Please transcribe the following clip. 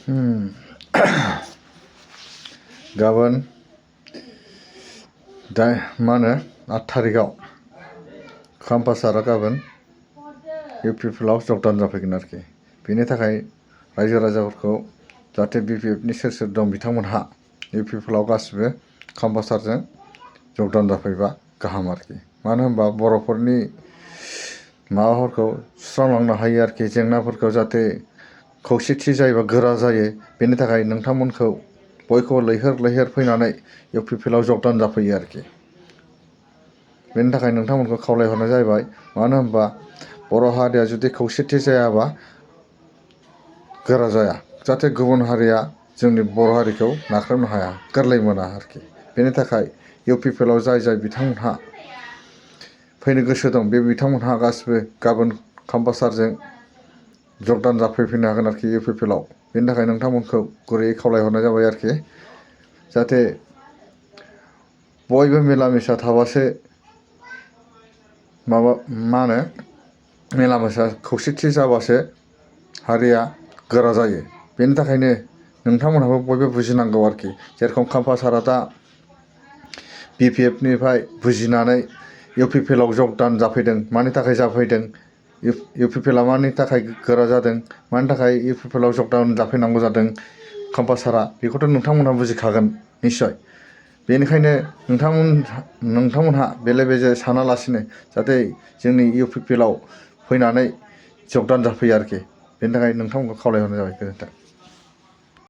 Hmm. गाबोन मा होनो 8 थारिखआव खाम्फा सारा गाबोन इउपिपिएलआव जगदान जाफैगोन आरोखि। बेनि थाखाय रायजो राजाफोरखौ जाहाथे बिपिएफनि सोर सोर दं बिथांमोनहा इउपिपिएलआव गासिबो खाम्फा सारजों जगदान जाफैबा गाहाम आरोखि। मानो होनबा बर'फोरनि माबाफोरखौ सुस्रांलांनो हायो आरोखि, जेंनाफोरखौ जाहाथे खौसेथि जायोबा गोरा जायो। बेनि थाखाय नोंथांमोनखौ बयखौबो लैहोर लैहोर फैनानै इउपिपिएलआव जगदान जाफैयो आरोखि। बेनि थाखाय नोंथांमोनखौ खावलायहरनाय जाहैबाय। मानो होनबा बर' हारिया जुदि खौसेथि जायाबा गोरा जाया, जाहाथे गुबुन हारिया जोंनि बर' हारिखौ नाख्रेबनो हाया, गोरलै मोना आरोखि। बेनि थाखाय इउपिपिएलआव जाय बिथांमोनहा फैनो गोसो दं बे बिथांमोनहा गासिबो गाबोन खाम्फा सारजों जगदान जाफैफिननो हागोन आरोखि इउपिपिएलआव। बेनि थाखाय नोंथांमोनखौ गुरैयै खावलायहरनाय जाबाय आरोखि। जाहाथे बयबो मिला मिसा थाबासो मा होनो मेला मिसा खौसेथि जाबासो हारिया गोरा जायो। बेनि थाखायनो नोंथांमोनहाबो बयबो बुजिनांगौ आरोखि। जेरखम खाम्फा सारा दा बिपिएफनिफ्राय बुजिनानै इउपिपिएलआव जगदान जाफैदों। मानि थाखाय जाफैदों, इउपिपिएलआ मानि थाखाय गोरा जादों, मानि थाखाय इउपिपिएलआव जगदान जाफैनांगौ जादों खाम्फा सारा, बेखौथ' नोंथांमोनहा बुजिखागोन निस्सय। बेनिखायनो नोंथांमोनहा बेले बेजे सानालासिनो जाहाथे जोंनि इउपिपिएलआव फैनानै जगदान जाफैयो आरोखि। बेनि थाखाय नोंथांमोनखौ खावलायहरनाय जाबाय। गोजोन्थों।